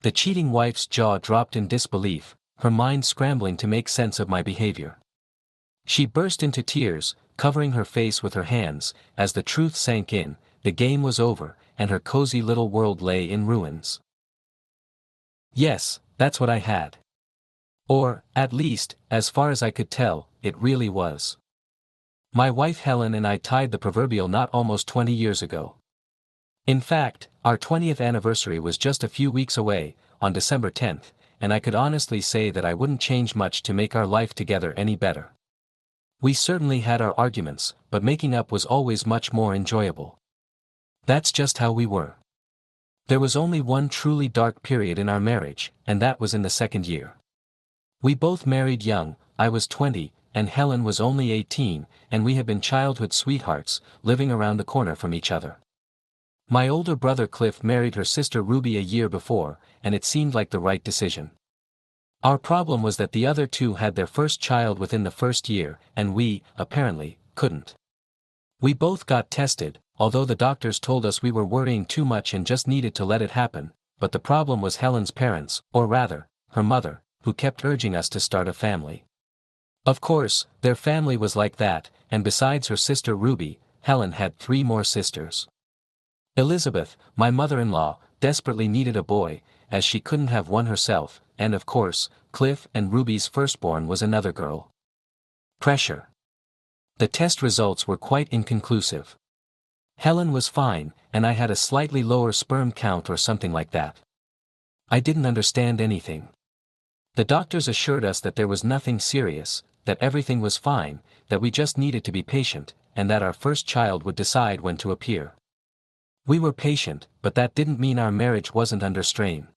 The cheating wife's jaw dropped in disbelief, her mind scrambling to make sense of my behavior. She burst into tears, covering her face with her hands. As the truth sank in, the game was over, and her cozy little world lay in ruins. Yes, that's what I had. Or, at least, as far as I could tell, it really was. My wife Helen and I tied the proverbial knot almost 20 years ago. In fact, our 20th anniversary was just a few weeks away, on December 10th, and I could honestly say that I wouldn't change much to make our life together any better. We certainly had our arguments, but making up was always much more enjoyable. That's just how we were. There was only one truly dark period in our marriage, and that was in the second year. We both married young. I was 20, and Helen was only 18, and we had been childhood sweethearts, living around the corner from each other. My older brother Cliff married her sister Ruby a year before, and it seemed like the right decision. Our problem was that the other two had their first child within the first year, and we, apparently, couldn't. We both got tested, although the doctors told us we were worrying too much and just needed to let it happen, but the problem was Helen's parents, or rather, her mother, who kept urging us to start a family. Of course, their family was like that, and besides her sister Ruby, Helen had 3 more sisters. Elizabeth, my mother-in-law, desperately needed a boy, as she couldn't have one herself, and of course, Cliff and Ruby's firstborn was another girl. Pressure. The test results were quite inconclusive. Helen was fine, and I had a slightly lower sperm count or something like that. I didn't understand anything. The doctors assured us that there was nothing serious, that everything was fine, that we just needed to be patient, and that our first child would decide when to appear. We were patient, but that didn't mean our marriage wasn't under strain.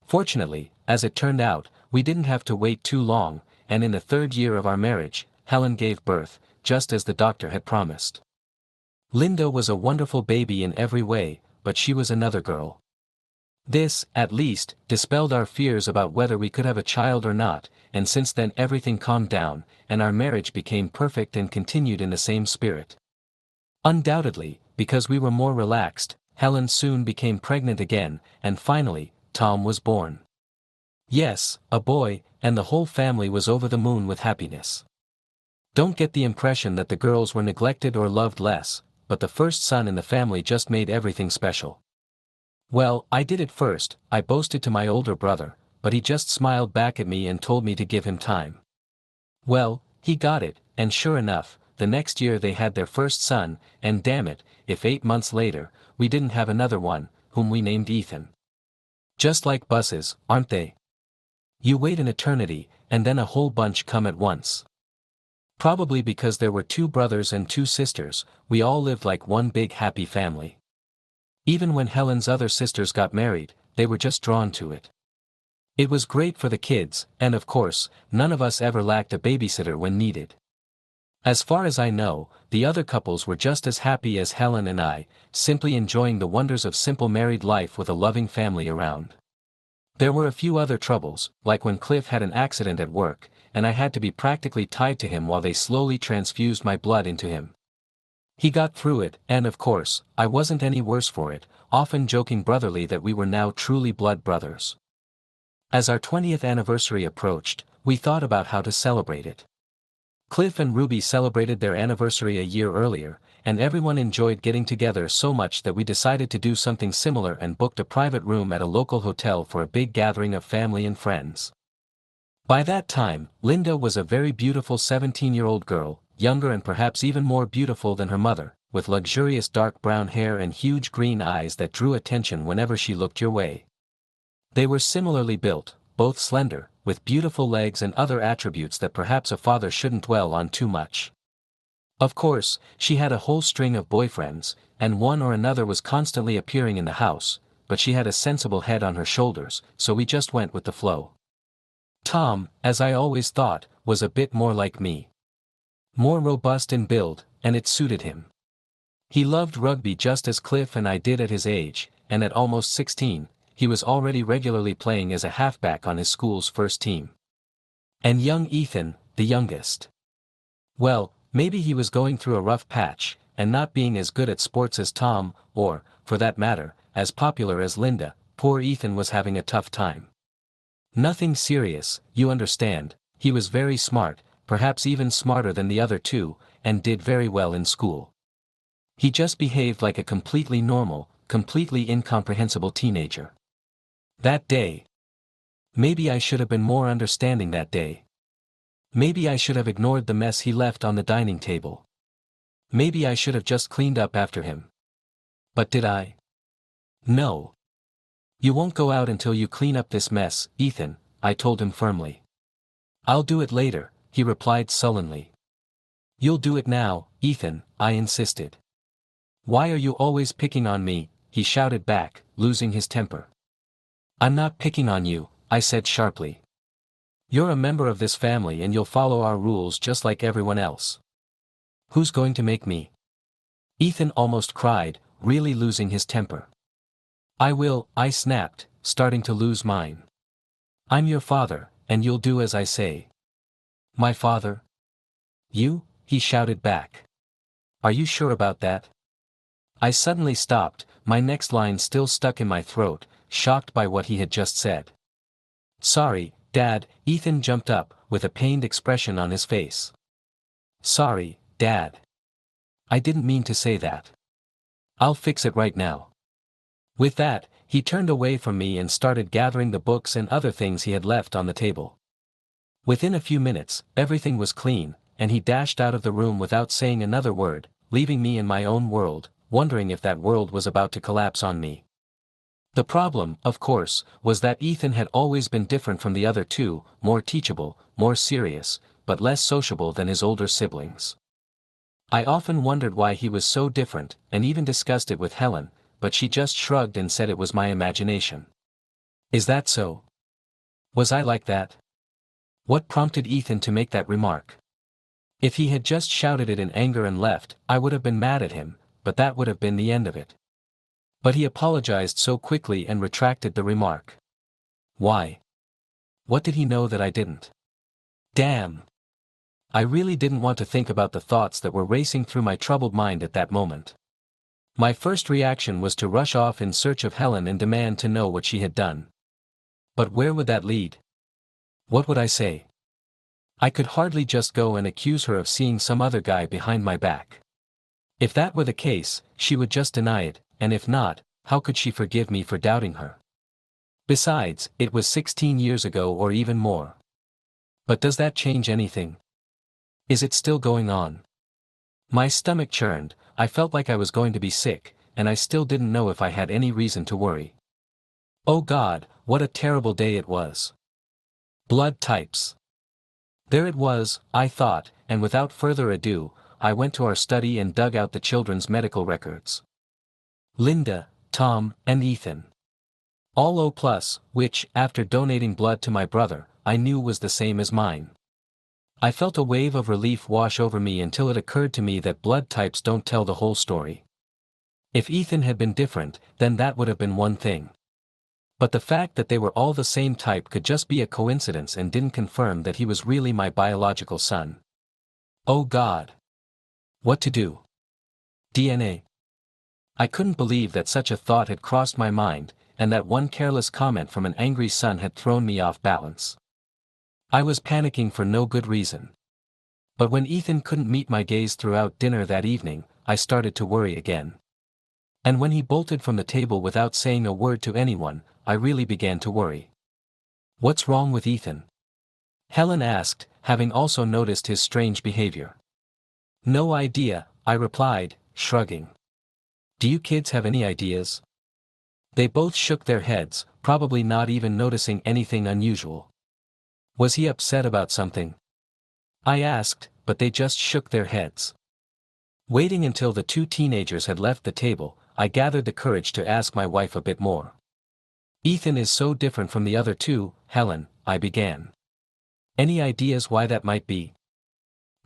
Fortunately, as it turned out, we didn't have to wait too long, and in the 3rd year of our marriage, Helen gave birth, just as the doctor had promised. Linda was a wonderful baby in every way, but she was another girl. This, at least, dispelled our fears about whether we could have a child or not, and since then everything calmed down, and our marriage became perfect and continued in the same spirit. Undoubtedly, because we were more relaxed, Helen soon became pregnant again, and finally, Tom was born. Yes, a boy, and the whole family was over the moon with happiness. Don't get the impression that the girls were neglected or loved less, but the first son in the family just made everything special. Well, I did it first, I boasted to my older brother, but he just smiled back at me and told me to give him time. Well, he got it, and sure enough, the next year they had their first son, and damn it, if 8 months later, we didn't have another one, whom we named Ethan. Just like buses, aren't they? You wait an eternity, and then a whole bunch come at once. Probably because there were 2 brothers and 2 sisters, we all lived like one big happy family. Even when Helen's other sisters got married, they were just drawn to it. It was great for the kids, and of course, none of us ever lacked a babysitter when needed. As far as I know, the other couples were just as happy as Helen and I, simply enjoying the wonders of simple married life with a loving family around. There were a few other troubles, like when Cliff had an accident at work, and I had to be practically tied to him while they slowly transfused my blood into him. He got through it, and of course, I wasn't any worse for it, often joking brotherly that we were now truly blood brothers. As our 20th anniversary approached, we thought about how to celebrate it. Cliff and Ruby celebrated their anniversary a year earlier, and everyone enjoyed getting together so much that we decided to do something similar and booked a private room at a local hotel for a big gathering of family and friends. By that time, Linda was a very beautiful 17-year-old girl, younger and perhaps even more beautiful than her mother, with luxurious dark brown hair and huge green eyes that drew attention whenever she looked your way. They were similarly built, both slender, with beautiful legs and other attributes that perhaps a father shouldn't dwell on too much. Of course, she had a whole string of boyfriends, and one or another was constantly appearing in the house, but she had a sensible head on her shoulders, so we just went with the flow. Tom, as I always thought, was a bit more like me. More robust in build, and it suited him. He loved rugby just as Cliff and I did at his age, and at almost 16, he was already regularly playing as a halfback on his school's first team. And young Ethan, the youngest. Well, maybe he was going through a rough patch, and not being as good at sports as Tom, or, for that matter, as popular as Linda, poor Ethan was having a tough time. Nothing serious, you understand, he was very smart, perhaps even smarter than the other two, and did very well in school. He just behaved like a completely normal, completely incomprehensible teenager. That day. Maybe I should have been more understanding that day. Maybe I should have ignored the mess he left on the dining table. Maybe I should have just cleaned up after him. But did I? No. You won't go out until you clean up this mess, Ethan, I told him firmly. I'll do it later, he replied sullenly. You'll do it now, Ethan, I insisted. Why are you always picking on me, he shouted back, losing his temper. I'm not picking on you, I said sharply. You're a member of this family and you'll follow our rules just like everyone else. Who's going to make me? Ethan almost cried, really losing his temper. I will, I snapped, starting to lose mine. I'm your father, and you'll do as I say. My father? You? He shouted back. Are you sure about that? I suddenly stopped, my next line still stuck in my throat, shocked by what he had just said. Sorry, Dad, Ethan jumped up, with a pained expression on his face. Sorry, Dad. I didn't mean to say that. I'll fix it right now. With that, he turned away from me and started gathering the books and other things he had left on the table. Within a few minutes, everything was clean, and he dashed out of the room without saying another word, leaving me in my own world, wondering if that world was about to collapse on me. The problem, of course, was that Ethan had always been different from the other two, more teachable, more serious, but less sociable than his older siblings. I often wondered why he was so different, and even discussed it with Helen, but she just shrugged and said it was my imagination. Is that so? Was I like that? What prompted Ethan to make that remark? If he had just shouted it in anger and left, I would have been mad at him, but that would have been the end of it. But he apologized so quickly and retracted the remark. Why? What did he know that I didn't? Damn! I really didn't want to think about the thoughts that were racing through my troubled mind at that moment. My first reaction was to rush off in search of Helen and demand to know what she had done. But where would that lead? What would I say? I could hardly just go and accuse her of seeing some other guy behind my back. If that were the case, she would just deny it, and if not, how could she forgive me for doubting her? Besides, it was 16 years ago or even more. But does that change anything? Is it still going on? My stomach churned, I felt like I was going to be sick, and I still didn't know if I had any reason to worry. Oh God, what a terrible day it was. Blood types. There it was, I thought, and without further ado, I went to our study and dug out the children's medical records. Linda, Tom, and Ethan. All O+, which, after donating blood to my brother, I knew was the same as mine. I felt a wave of relief wash over me until it occurred to me that blood types don't tell the whole story. If Ethan had been different, then that would have been one thing. But the fact that they were all the same type could just be a coincidence and didn't confirm that he was really my biological son. Oh God! What to do? DNA. I couldn't believe that such a thought had crossed my mind, and that one careless comment from an angry son had thrown me off balance. I was panicking for no good reason. But when Ethan couldn't meet my gaze throughout dinner that evening, I started to worry again. And when he bolted from the table without saying a word to anyone, I really began to worry. What's wrong with Ethan? Helen asked, having also noticed his strange behavior. No idea, I replied, shrugging. Do you kids have any ideas? They both shook their heads, probably not even noticing anything unusual. Was he upset about something? I asked, but they just shook their heads. Waiting until the two teenagers had left the table, I gathered the courage to ask my wife a bit more. Ethan is so different from the other two, Helen, I began. Any ideas why that might be?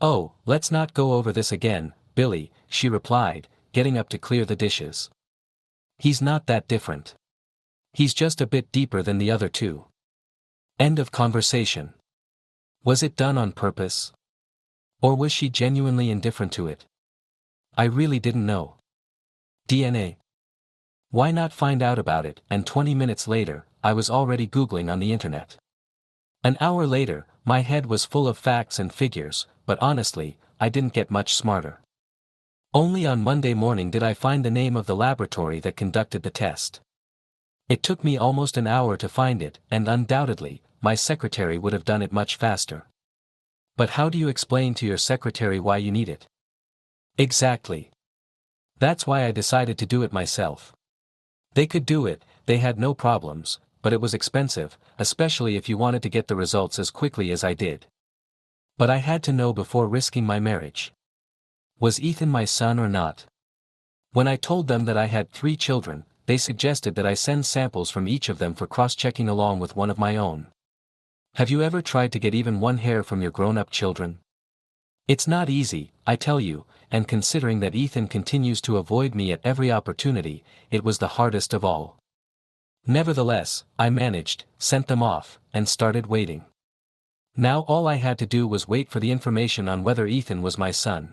Oh, let's not go over this again, Billy, she replied, getting up to clear the dishes. He's not that different. He's just a bit deeper than the other two. End of conversation. Was it done on purpose? Or was she genuinely indifferent to it? I really didn't know. DNA. Why not find out about it? And 20 minutes later, I was already Googling on the internet. An hour later, my head was full of facts and figures, but honestly, I didn't get much smarter. Only on Monday morning did I find the name of the laboratory that conducted the test. It took me almost an hour to find it, and undoubtedly, my secretary would have done it much faster. But how do you explain to your secretary why you need it? Exactly. That's why I decided to do it myself. They could do it, they had no problems, but it was expensive, especially if you wanted to get the results as quickly as I did. But I had to know before risking my marriage. Was Ethan my son or not? When I told them that I had 3 children, they suggested that I send samples from each of them for cross-checking along with one of my own. Have you ever tried to get even one hair from your grown-up children? It's not easy, I tell you, and considering that Ethan continues to avoid me at every opportunity, it was the hardest of all. Nevertheless, I managed, sent them off, and started waiting. Now all I had to do was wait for the information on whether Ethan was my son.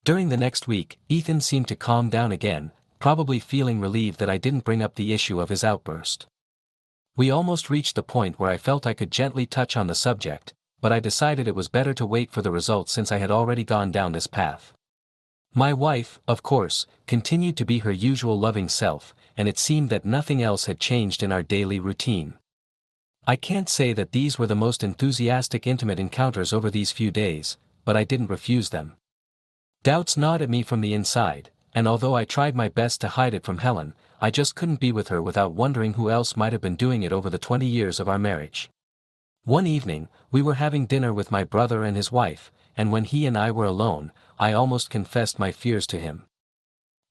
During the next week, Ethan seemed to calm down again, probably feeling relieved that I didn't bring up the issue of his outburst. We almost reached the point where I felt I could gently touch on the subject, but I decided it was better to wait for the results since I had already gone down this path. My wife, of course, continued to be her usual loving self, and it seemed that nothing else had changed in our daily routine. I can't say that these were the most enthusiastic intimate encounters over these few days, but I didn't refuse them. Doubts gnawed at me from the inside, and although I tried my best to hide it from Helen, I just couldn't be with her without wondering who else might have been doing it over the 20 years of our marriage. One evening, we were having dinner with my brother and his wife, and when he and I were alone, I almost confessed my fears to him.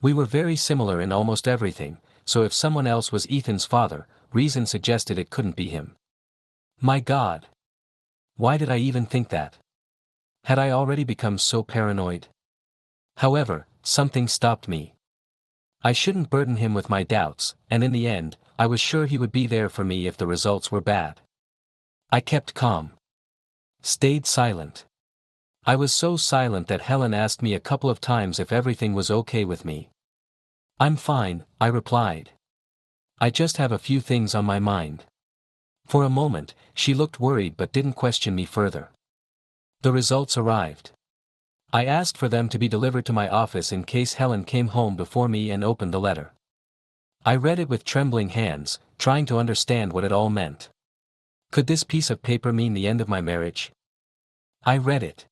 We were very similar in almost everything, so if someone else was Ethan's father, reason suggested it couldn't be him. My God! Why did I even think that? Had I already become so paranoid? However, something stopped me. I shouldn't burden him with my doubts, and in the end, I was sure he would be there for me if the results were bad. I kept calm. Stayed silent. I was so silent that Helen asked me a couple of times if everything was okay with me. I'm fine, I replied. I just have a few things on my mind. For a moment, she looked worried but didn't question me further. The results arrived. I asked for them to be delivered to my office in case Helen came home before me and opened the letter. I read it with trembling hands, trying to understand what it all meant. Could this piece of paper mean the end of my marriage? I read it.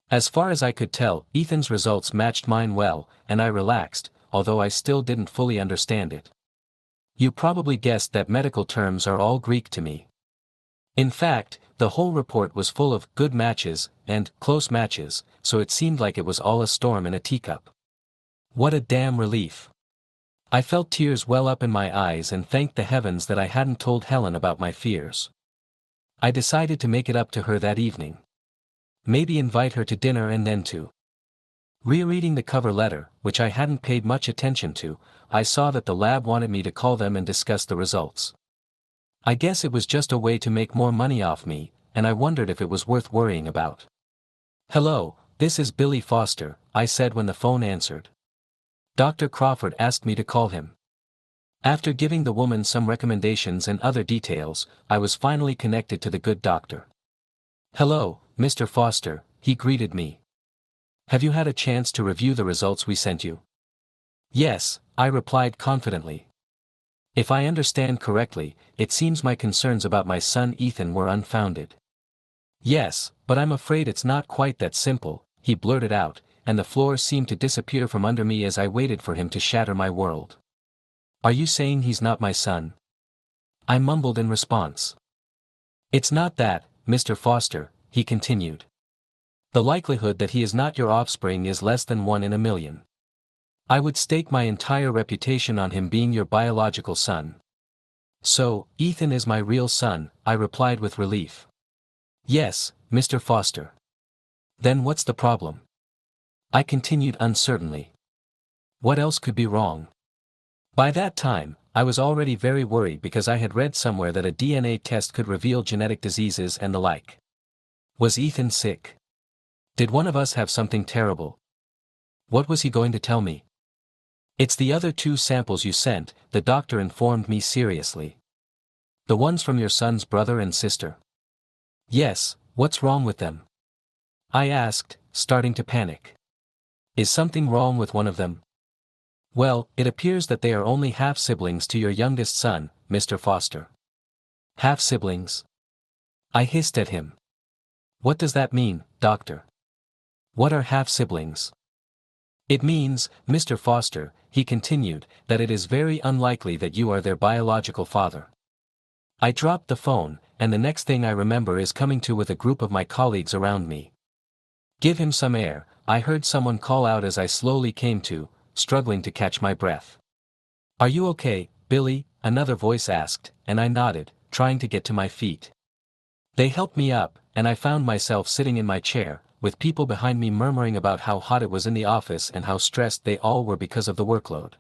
As far as I could tell, Ethan's results matched mine well, and I relaxed, although I still didn't fully understand it. You probably guessed that medical terms are all Greek to me. In fact, the whole report was full of good matches and close matches, so it seemed like it was all a storm in a teacup. What a damn relief. I felt tears well up in my eyes and thanked the heavens that I hadn't told Helen about my fears. I decided to make it up to her that evening. Maybe invite her to dinner and then to. Rereading the cover letter, which I hadn't paid much attention to, I saw that the lab wanted me to call them and discuss the results. I guess it was just a way to make more money off me, and I wondered if it was worth worrying about. Hello, this is Billy Foster, I said when the phone answered. Dr. Crawford asked me to call him. After giving the woman some recommendations and other details, I was finally connected to the good doctor. Hello, Mr. Foster, he greeted me. Have you had a chance to review the results we sent you? Yes, I replied confidently. If I understand correctly, it seems my concerns about my son Ethan were unfounded. Yes, but I'm afraid it's not quite that simple, he blurted out, and the floor seemed to disappear from under me as I waited for him to shatter my world. Are you saying he's not my son? I mumbled in response. It's not that, Mr. Foster, he continued. The likelihood that he is not your offspring is less than 1 in a million. I would stake my entire reputation on him being your biological son. So, Ethan is my real son, I replied with relief. Yes, Mr. Foster. Then what's the problem? I continued uncertainly. What else could be wrong? By that time, I was already very worried because I had read somewhere that a DNA test could reveal genetic diseases and the like. Was Ethan sick? Did one of us have something terrible? What was he going to tell me? It's the other two samples you sent, the doctor informed me seriously. The ones from your son's brother and sister. Yes, what's wrong with them? I asked, starting to panic. Is something wrong with one of them? Well, it appears that they are only half-siblings to your youngest son, Mr. Foster. Half-siblings? I hissed at him. What does that mean, doctor? What are half-siblings? It means, Mr. Foster, he continued, that it is very unlikely that you are their biological father. I dropped the phone, and the next thing I remember is coming to with a group of my colleagues around me. Give him some air, I heard someone call out as I slowly came to, struggling to catch my breath. Are you okay, Billy? Another voice asked, and I nodded, trying to get to my feet. They helped me up, and I found myself sitting in my chair, with people behind me murmuring about how hot it was in the office and how stressed they all were because of the workload.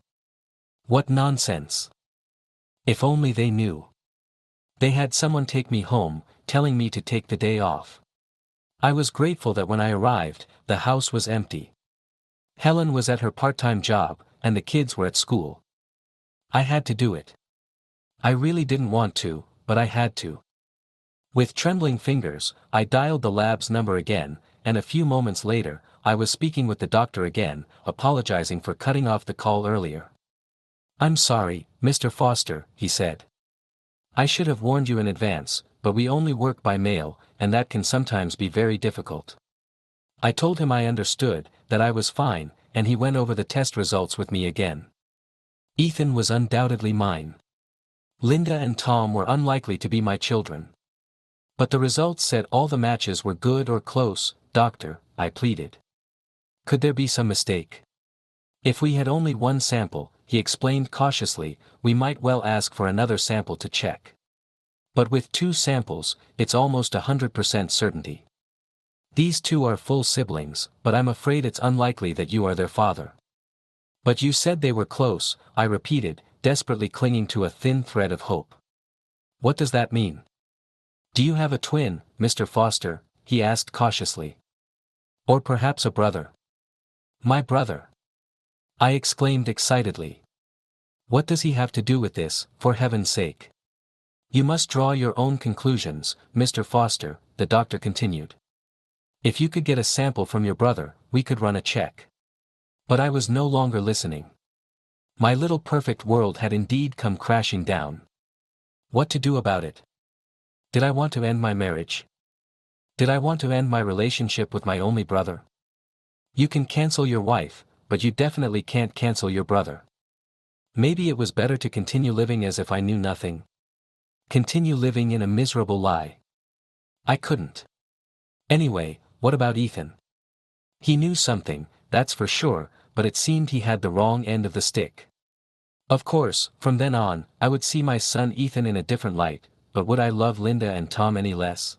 What nonsense! If only they knew. They had someone take me home, telling me to take the day off. I was grateful that when I arrived, the house was empty. Helen was at her part-time job, and the kids were at school. I had to do it. I really didn't want to, but I had to. With trembling fingers, I dialed the lab's number again, and a few moments later, I was speaking with the doctor again, apologizing for cutting off the call earlier. I'm sorry, Mr. Foster, he said. I should have warned you in advance, but we only work by mail, and that can sometimes be very difficult. I told him I understood, that I was fine, and he went over the test results with me again. Ethan was undoubtedly mine. Linda and Tom were unlikely to be my children. But the results said all the matches were good or close, doctor, I pleaded. Could there be some mistake? If we had only one sample, he explained cautiously, we might well ask for another sample to check. But with two samples, it's almost 100% certainty. These two are full siblings, but I'm afraid it's unlikely that you are their father. But you said they were close, I repeated, desperately clinging to a thin thread of hope. What does that mean? Do you have a twin, Mr. Foster? He asked cautiously. Or perhaps a brother? My brother! I exclaimed excitedly. What does he have to do with this, for heaven's sake? You must draw your own conclusions, Mr. Foster, the doctor continued. If you could get a sample from your brother, we could run a check. But I was no longer listening. My little perfect world had indeed come crashing down. What to do about it? Did I want to end my marriage? Did I want to end my relationship with my only brother? You can cancel your wife, but you definitely can't cancel your brother. Maybe it was better to continue living as if I knew nothing. Continue living in a miserable lie. I couldn't. Anyway, what about Ethan? He knew something, that's for sure, but it seemed he had the wrong end of the stick. Of course, from then on, I would see my son Ethan in a different light, but would I love Linda and Tom any less?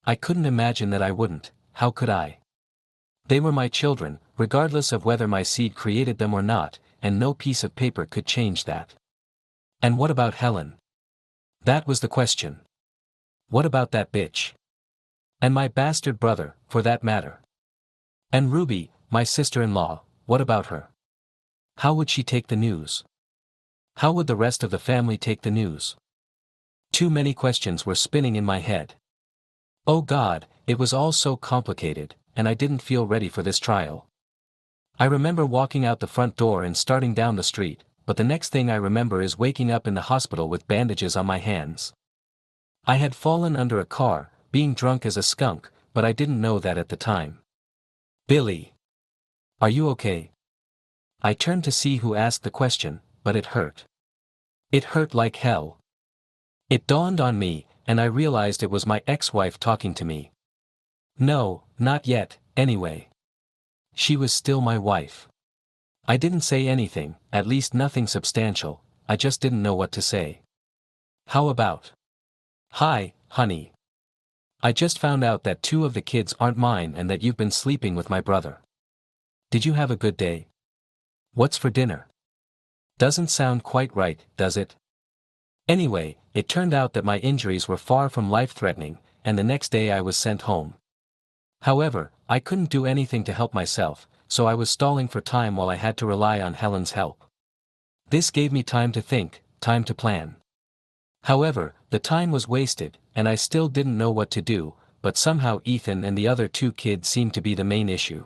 I couldn't imagine that I wouldn't, how could I? They were my children, regardless of whether my seed created them or not, and no piece of paper could change that. And what about Helen? That was the question. What about that bitch? And my bastard brother, for that matter. And Ruby, my sister-in-law, what about her? How would she take the news? How would the rest of the family take the news? Too many questions were spinning in my head. Oh God, it was all so complicated, and I didn't feel ready for this trial. I remember walking out the front door and starting down the street, but the next thing I remember is waking up in the hospital with bandages on my hands. I had fallen under a car, being drunk as a skunk, but I didn't know that at the time. Billy. Are you okay? I turned to see who asked the question, but it hurt. It hurt like hell. It dawned on me, and I realized it was my ex-wife talking to me. No, not yet, anyway. She was still my wife. I didn't say anything, at least nothing substantial, I just didn't know what to say. How about? Hi, honey. I just found out that 2 of the kids aren't mine and that you've been sleeping with my brother. Did you have a good day? What's for dinner? Doesn't sound quite right, does it? Anyway, it turned out that my injuries were far from life-threatening, and the next day I was sent home. However, I couldn't do anything to help myself, so I was stalling for time while I had to rely on Helen's help. This gave me time to think, time to plan. However, the time was wasted, and I still didn't know what to do, but somehow Ethan and the other two kids seemed to be the main issue.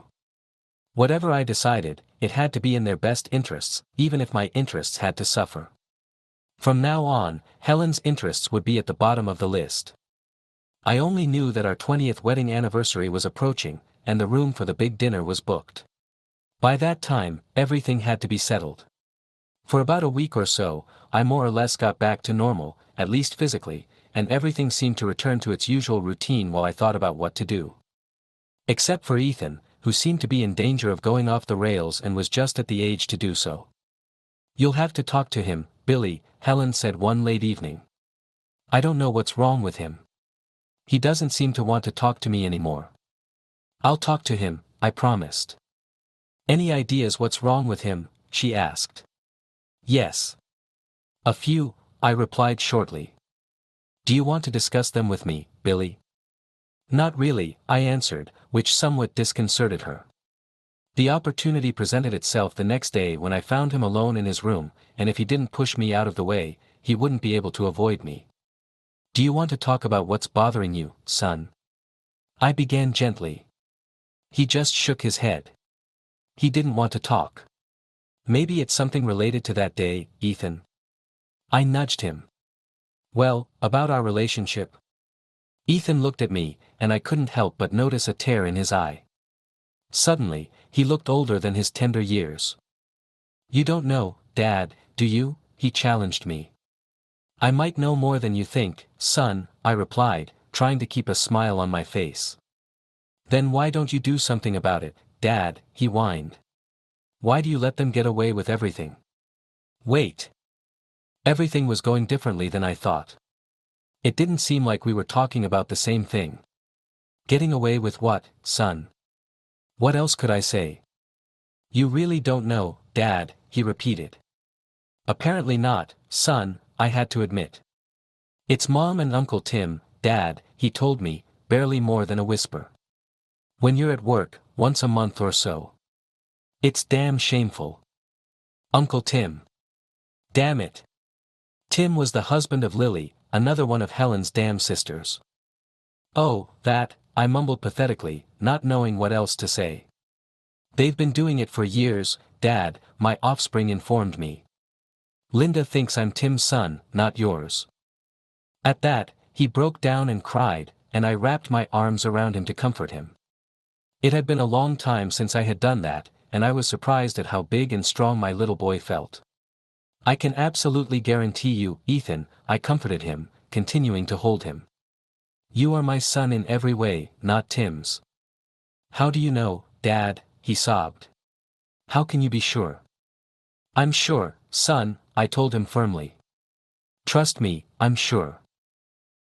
Whatever I decided, it had to be in their best interests, even if my interests had to suffer. From now on, Helen's interests would be at the bottom of the list. I only knew that our 20th wedding anniversary was approaching, and the room for the big dinner was booked. By that time, everything had to be settled. For about a week or so, I more or less got back to normal, at least physically, and everything seemed to return to its usual routine while I thought about what to do. Except for Ethan, who seemed to be in danger of going off the rails and was just at the age to do so. "You'll have to talk to him, Billy," Helen said one late evening. "I don't know what's wrong with him. He doesn't seem to want to talk to me anymore." "I'll talk to him," I promised. "Any ideas what's wrong with him?" she asked. "Yes. A few," I replied shortly. "Do you want to discuss them with me, Billy?" "Not really," I answered, which somewhat disconcerted her. The opportunity presented itself the next day when I found him alone in his room, and if he didn't push me out of the way, he wouldn't be able to avoid me. "Do you want to talk about what's bothering you, son?" I began gently. He just shook his head. He didn't want to talk. "Maybe it's something related to that day, Ethan." I nudged him. "Well, about our relationship." Ethan looked at me, and I couldn't help but notice a tear in his eye. Suddenly, he looked older than his tender years. "You don't know, Dad, do you?" he challenged me. "I might know more than you think, son," I replied, trying to keep a smile on my face. "Then why don't you do something about it, Dad?" he whined. "Why do you let them get away with everything?" Wait. Everything was going differently than I thought. It didn't seem like we were talking about the same thing. Getting away with what, son? What else could I say? "You really don't know, Dad," he repeated. "Apparently not, son," I had to admit. "It's Mom and Uncle Tim, Dad," he told me, barely more than a whisper. "When you're at work, once a month or so. It's damn shameful." Uncle Tim. Damn it. Tim was the husband of Lily, another one of Helen's damn sisters. "Oh, that," I mumbled pathetically, not knowing what else to say. "They've been doing it for years, Dad," my offspring informed me. "Linda thinks I'm Tim's son, not yours." At that, he broke down and cried, and I wrapped my arms around him to comfort him. It had been a long time since I had done that, and I was surprised at how big and strong my little boy felt. "I can absolutely guarantee you, Ethan," I comforted him, continuing to hold him. "You are my son in every way, not Tim's." "How do you know, Dad?" he sobbed. "How can you be sure?" "I'm sure, son," I told him firmly. "Trust me, I'm sure."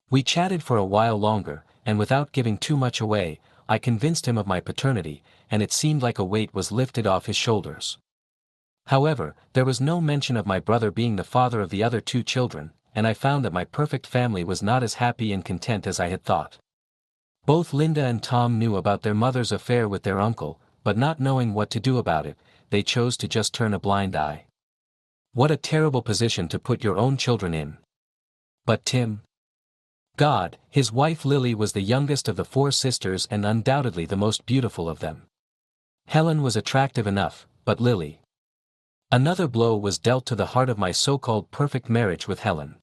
We chatted for a while longer, and without giving too much away, I convinced him of my paternity, and it seemed like a weight was lifted off his shoulders. However, there was no mention of my brother being the father of the other two children, and I found that my perfect family was not as happy and content as I had thought. Both Linda and Tom knew about their mother's affair with their uncle, but not knowing what to do about it, they chose to just turn a blind eye. What a terrible position to put your own children in. But Tim? God, his wife Lily was the youngest of the four sisters and undoubtedly the most beautiful of them. Helen was attractive enough, but Lily. Another blow was dealt to the heart of my so-called perfect marriage with Helen.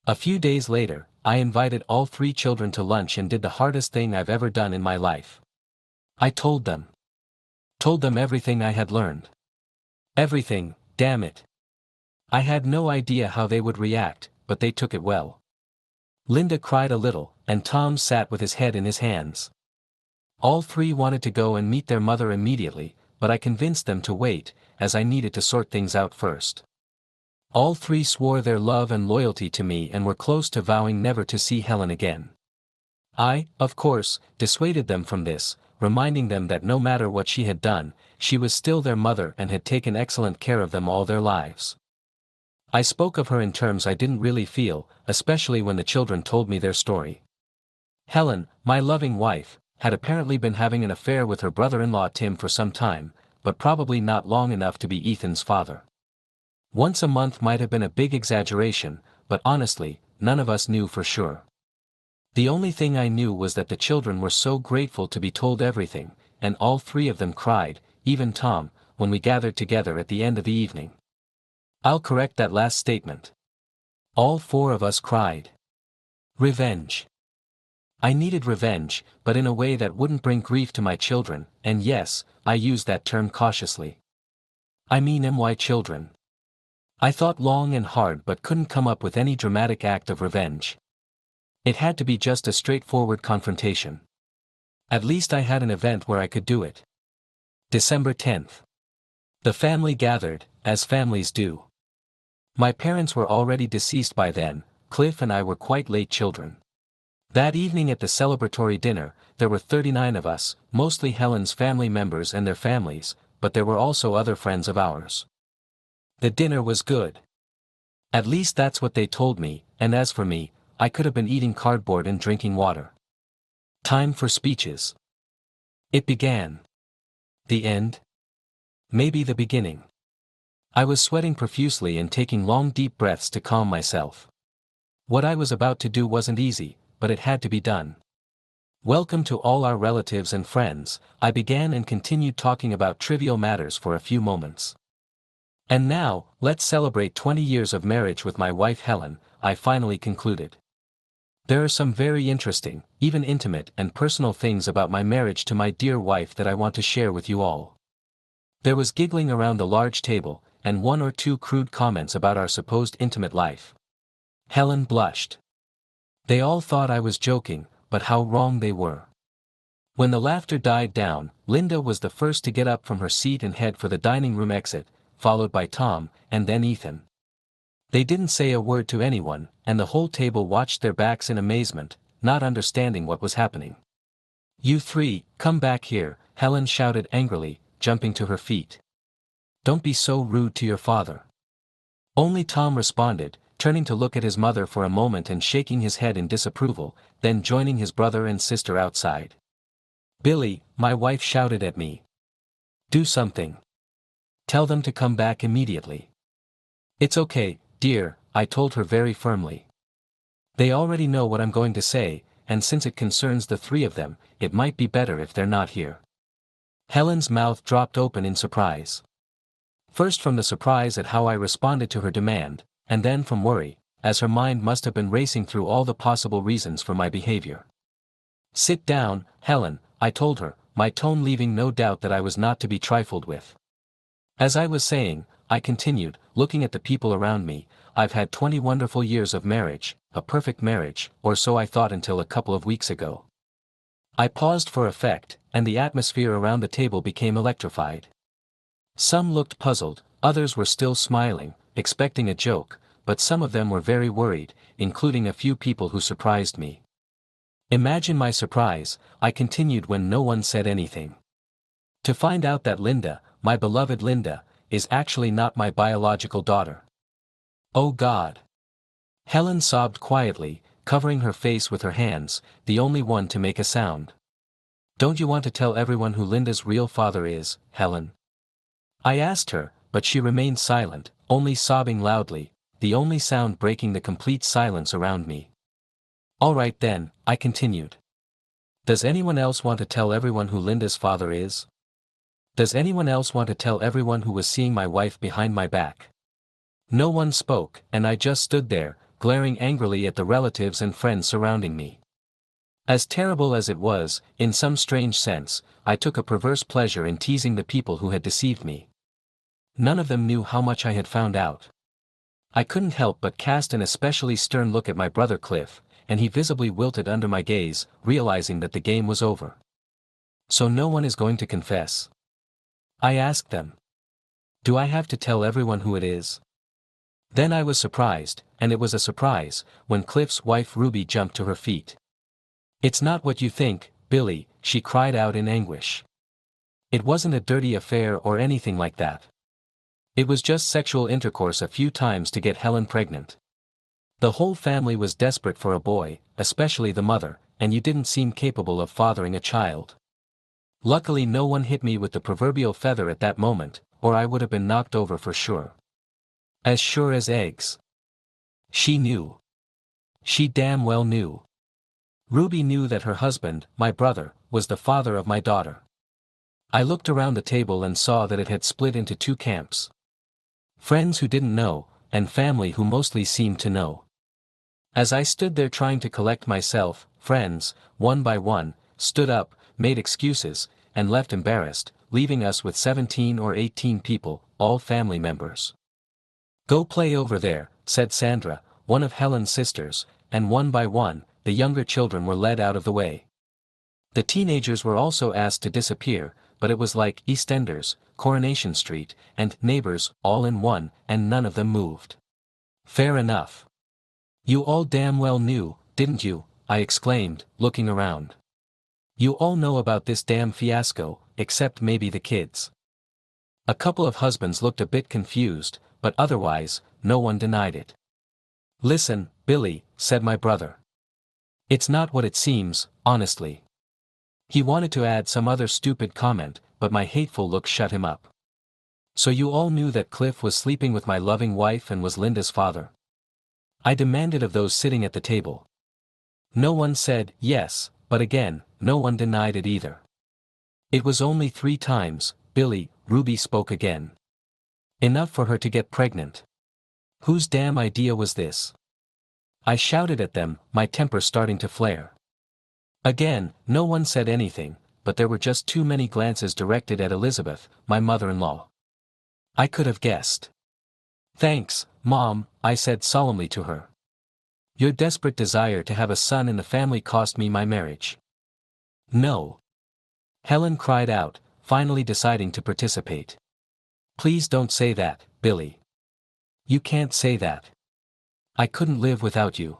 A few days later, I invited all three children to lunch and did the hardest thing I've ever done in my life. I told them. Told them everything I had learned. Everything, damn it. I had no idea how they would react, but they took it well. Linda cried a little, and Tom sat with his head in his hands. All three wanted to go and meet their mother immediately, but I convinced them to wait, as I needed to sort things out first. All three swore their love and loyalty to me and were close to vowing never to see Helen again. I, of course, dissuaded them from this, reminding them that no matter what she had done, she was still their mother and had taken excellent care of them all their lives. I spoke of her in terms I didn't really feel, especially when the children told me their story. "Helen, my loving wife, had apparently been having an affair with her brother-in-law Tim for some time, but probably not long enough to be Ethan's father. Once a month might have been a big exaggeration, but honestly, none of us knew for sure. The only thing I knew was that the children were so grateful to be told everything, and all three of them cried, even Tom, when we gathered together at the end of the evening. I'll correct that last statement. All four of us cried. Revenge. I needed revenge, but in a way that wouldn't bring grief to my children, and yes, I use that term cautiously. I mean my children. I thought long and hard but couldn't come up with any dramatic act of revenge. It had to be just a straightforward confrontation. At least I had an event where I could do it. December 10th. The family gathered, as families do. My parents were already deceased by then. Cliff and I were quite late children. That evening at the celebratory dinner, there were 39 of us, mostly Helen's family members and their families, but there were also other friends of ours. The dinner was good. At least that's what they told me, and as for me, I could have been eating cardboard and drinking water. Time for speeches. It began. The end? Maybe the beginning. I was sweating profusely and taking long deep breaths to calm myself. What I was about to do wasn't easy, but it had to be done. Welcome to all our relatives and friends, I began and continued talking about trivial matters for a few moments. And now, let's celebrate 20 years of marriage with my wife Helen, I finally concluded. There are some very interesting, even intimate and personal things about my marriage to my dear wife that I want to share with you all. There was giggling around the large table, and one or two crude comments about our supposed intimate life. Helen blushed. They all thought I was joking, but how wrong they were. When the laughter died down, Linda was the first to get up from her seat and head for the dining room exit, followed by Tom, and then Ethan. They didn't say a word to anyone, and the whole table watched their backs in amazement, not understanding what was happening. You three, come back here, Helen shouted angrily, jumping to her feet. Don't be so rude to your father. Only Tom responded, turning to look at his mother for a moment and shaking his head in disapproval, then joining his brother and sister outside. Billy, my wife shouted at me. Do something. Tell them to come back immediately. It's okay, dear, I told her very firmly. They already know what I'm going to say, and since it concerns the three of them, it might be better if they're not here. Helen's mouth dropped open in surprise. First from the surprise at how I responded to her demand, and then from worry, as her mind must have been racing through all the possible reasons for my behavior. Sit down, Helen, I told her, my tone leaving no doubt that I was not to be trifled with. As I was saying, I continued, looking at the people around me, I've had 20 wonderful years of marriage, a perfect marriage, or so I thought until a couple of weeks ago. I paused for effect, and the atmosphere around the table became electrified. Some looked puzzled, others were still smiling, expecting a joke, but some of them were very worried, including a few people who surprised me. Imagine my surprise, I continued when no one said anything. To find out that Linda, my beloved Linda, is actually not my biological daughter. Oh God! Helen sobbed quietly, covering her face with her hands, the only one to make a sound. Don't you want to tell everyone who Linda's real father is, Helen? I asked her, but she remained silent, only sobbing loudly, the only sound breaking the complete silence around me. All right then, I continued. Does anyone else want to tell everyone who Linda's father is? Does anyone else want to tell everyone who was seeing my wife behind my back? No one spoke, and I just stood there, glaring angrily at the relatives and friends surrounding me. As terrible as it was, in some strange sense, I took a perverse pleasure in teasing the people who had deceived me. None of them knew how much I had found out. I couldn't help but cast an especially stern look at my brother Cliff, and he visibly wilted under my gaze, realizing that the game was over. So no one is going to confess? I asked them. Do I have to tell everyone who it is? Then I was surprised, and it was a surprise, when Cliff's wife Ruby jumped to her feet. It's not what you think, Billy, she cried out in anguish. It wasn't a dirty affair or anything like that. It was just sexual intercourse a few times to get Helen pregnant. The whole family was desperate for a boy, especially the mother, and you didn't seem capable of fathering a child. Luckily no one hit me with the proverbial feather at that moment, or I would have been knocked over for sure. As sure as eggs. She knew. She damn well knew. Ruby knew that her husband, my brother, was the father of my daughter. I looked around the table and saw that it had split into two camps. Friends who didn't know, and family who mostly seemed to know. As I stood there trying to collect myself, friends, one by one, stood up, made excuses, and left embarrassed, leaving us with 17 or 18 people, all family members. "Go play over there," said Sandra, one of Helen's sisters, and one by one, the younger children were led out of the way. The teenagers were also asked to disappear, but it was like EastEnders, Coronation Street, and Neighbors, all in one, and none of them moved. Fair enough. "You all damn well knew, didn't you?" I exclaimed, looking around. "You all know about this damn fiasco, except maybe the kids." A couple of husbands looked a bit confused, but otherwise, no one denied it. "Listen, Billy," said my brother. "It's not what it seems, honestly." He wanted to add some other stupid comment, but my hateful look shut him up. "So you all knew that Cliff was sleeping with my loving wife and was Linda's father?" I demanded of those sitting at the table. No one said yes, but again, no one denied it either. "It was only 3 times, Billy," Ruby spoke again. "Enough for her to get pregnant. Whose damn idea was this?" I shouted at them, my temper starting to flare. Again, no one said anything, but there were just too many glances directed at Elizabeth, my mother-in-law. I could have guessed. "Thanks, Mom," I said solemnly to her. "Your desperate desire to have a son in the family cost me my marriage." "No." Helen cried out, finally deciding to participate. "Please don't say that, Billy. You can't say that. I couldn't live without you.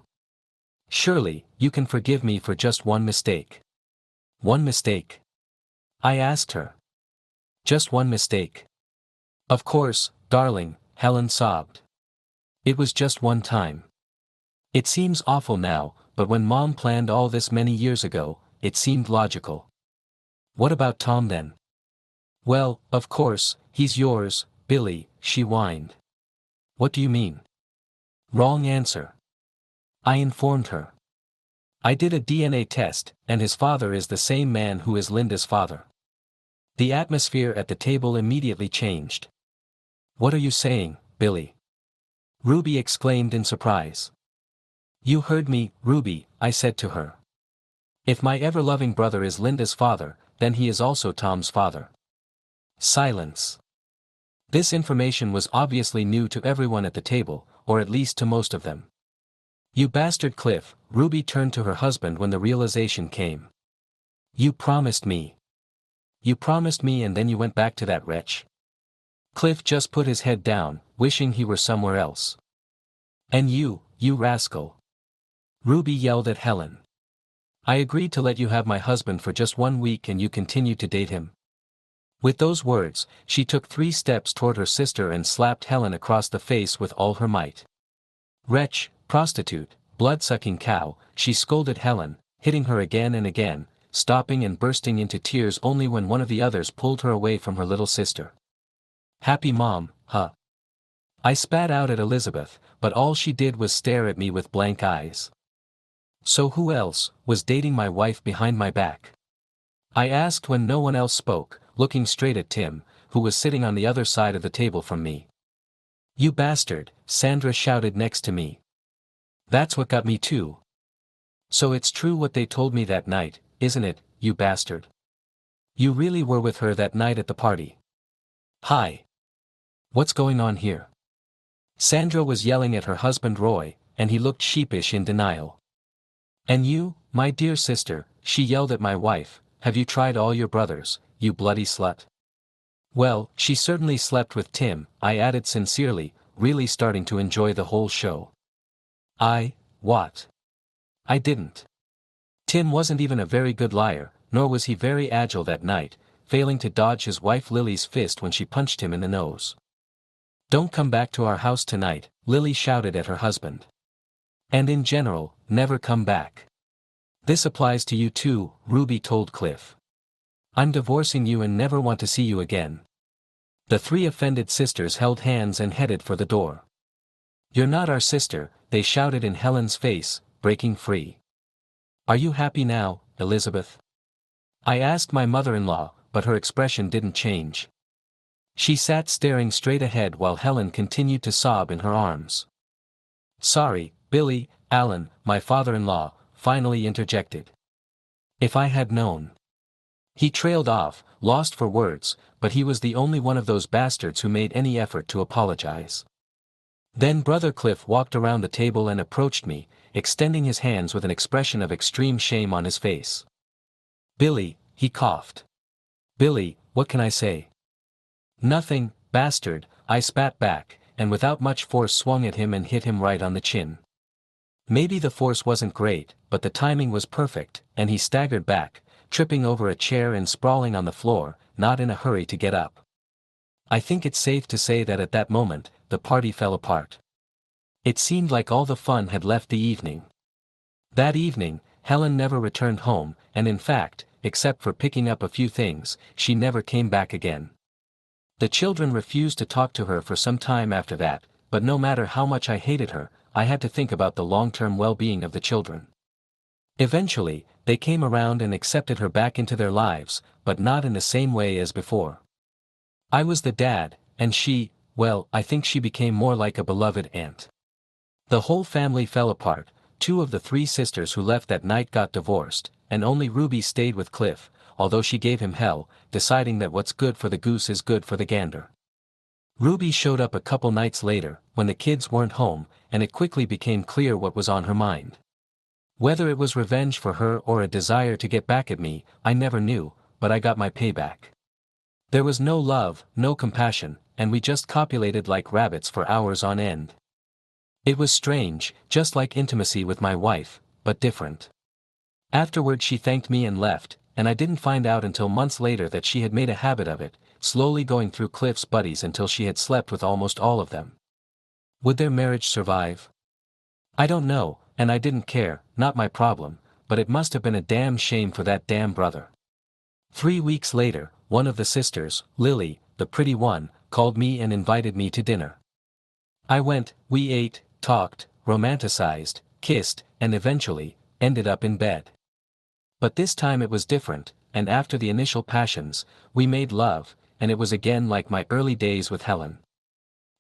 Surely, you can forgive me for just one mistake." "One mistake?" I asked her. "Just one mistake." "Of course, darling," Helen sobbed. "It was just one time. It seems awful now, but when Mom planned all this many years ago, it seemed logical." "What about Tom then?" "Well, of course, he's yours, Billy," she whined. "What do you mean?" "Wrong answer." I informed her. "I did a DNA test, and his father is the same man who is Linda's father." The atmosphere at the table immediately changed. "What are you saying, Billy?" Ruby exclaimed in surprise. "You heard me, Ruby," I said to her. "If my ever-loving brother is Linda's father, then he is also Tom's father." Silence. This information was obviously new to everyone at the table, or at least to most of them. "You bastard Cliff," Ruby turned to her husband when the realization came. "You promised me. You promised me and then you went back to that wretch." Cliff just put his head down, wishing he were somewhere else. "And you rascal!" Ruby yelled at Helen. "I agreed to let you have my husband for just 1 week and you continued to date him." With those words, she took 3 steps toward her sister and slapped Helen across the face with all her might. "Wretch, prostitute, blood-sucking cow," she scolded Helen, hitting her again and again, stopping and bursting into tears only when one of the others pulled her away from her little sister. "Happy mom, huh?" I spat out at Elizabeth, but all she did was stare at me with blank eyes. "So who else was dating my wife behind my back?" I asked when no one else spoke, looking straight at Tim, who was sitting on the other side of the table from me. "You bastard," Sandra shouted next to me. "That's what got me too. So it's true what they told me that night, isn't it, you bastard? You really were with her that night at the party." "Hi. What's going on here?" Sandra was yelling at her husband Roy, and he looked sheepish in denial. "And you, my dear sister," she yelled at my wife, "have you tried all your brothers, you bloody slut?" "Well, she certainly slept with Tim," I added sincerely, really starting to enjoy the whole show. What? I didn't. Tim wasn't even a very good liar, nor was he very agile that night, failing to dodge his wife Lily's fist when she punched him in the nose. "Don't come back to our house tonight," Lily shouted at her husband. "And in general, never come back. This applies to you too, Ruby told Cliff. I'm divorcing you and never want to see you again. The three offended sisters held hands and headed for the door. You're not our sister, they shouted in Helen's face, breaking free. Are you happy now, Elizabeth? I asked my mother-in-law, but her expression didn't change. She sat staring straight ahead while Helen continued to sob in her arms. Sorry, Billy, Alan, my father-in-law, finally interjected. If I had known. He trailed off, lost for words, but he was the only one of those bastards who made any effort to apologize. Then Brother Cliff walked around the table and approached me, extending his hands with an expression of extreme shame on his face. Billy, he coughed. Billy, what can I say? Nothing, bastard, I spat back, and without much force swung at him and hit him right on the chin. Maybe the force wasn't great, but the timing was perfect, and he staggered back, tripping over a chair and sprawling on the floor, not in a hurry to get up. I think it's safe to say that at that moment, the party fell apart. It seemed like all the fun had left the evening. That evening, Helen never returned home, and in fact, except for picking up a few things, she never came back again. The children refused to talk to her for some time after that, but no matter how much I hated her, I had to think about the long-term well-being of the children. Eventually, they came around and accepted her back into their lives, but not in the same way as before. I was the dad, and she, well, I think she became more like a beloved aunt. The whole family fell apart. Two of the three sisters who left that night got divorced, and only Ruby stayed with Cliff, although she gave him hell, deciding that what's good for the goose is good for the gander. Ruby showed up a couple nights later, when the kids weren't home, and it quickly became clear what was on her mind. Whether it was revenge for her or a desire to get back at me, I never knew, but I got my payback. There was no love, no compassion, and we just copulated like rabbits for hours on end. It was strange, just like intimacy with my wife, but different. Afterward she thanked me and left, and I didn't find out until months later that she had made a habit of it, slowly going through Cliff's buddies until she had slept with almost all of them. Would their marriage survive? I don't know, and I didn't care, not my problem, but it must have been a damn shame for that damn brother. 3 weeks later, one of the sisters, Lily, the pretty one, called me and invited me to dinner. I went, we ate, talked, romanticized, kissed, and eventually, ended up in bed. But this time it was different, and after the initial passions, we made love, and it was again like my early days with Helen.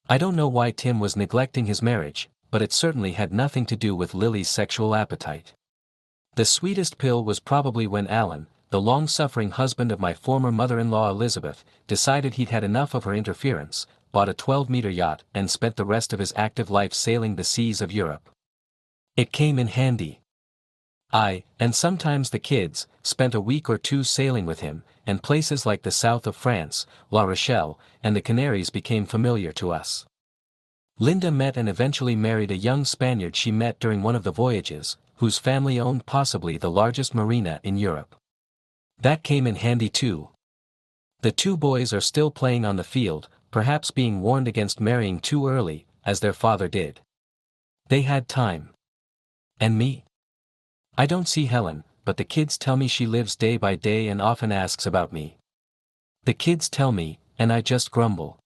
I don't know why Tim was neglecting his marriage, but it certainly had nothing to do with Lily's sexual appetite. The sweetest pill was probably when Alan, the long-suffering husband of my former mother-in-law Elizabeth, decided he'd had enough of her interference, bought a 12-meter yacht and spent the rest of his active life sailing the seas of Europe. It came in handy. I, and sometimes the kids, spent a week or two sailing with him, and places like the south of France, La Rochelle, and the Canaries became familiar to us. Linda met and eventually married a young Spaniard she met during one of the voyages, whose family owned possibly the largest marina in Europe. That came in handy too. The two boys are still playing on the field, perhaps being warned against marrying too early, as their father did. They had time. And me? I don't see Helen, but the kids tell me she lives day by day and often asks about me. The kids tell me, and I just grumble.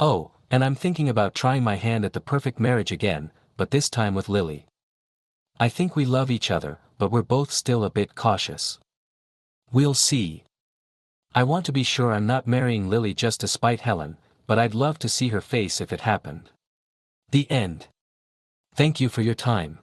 Oh, and I'm thinking about trying my hand at the perfect marriage again, but this time with Lily. I think we love each other, but we're both still a bit cautious. We'll see. I want to be sure I'm not marrying Lily just to spite Helen, but I'd love to see her face if it happened. The end. Thank you for your time.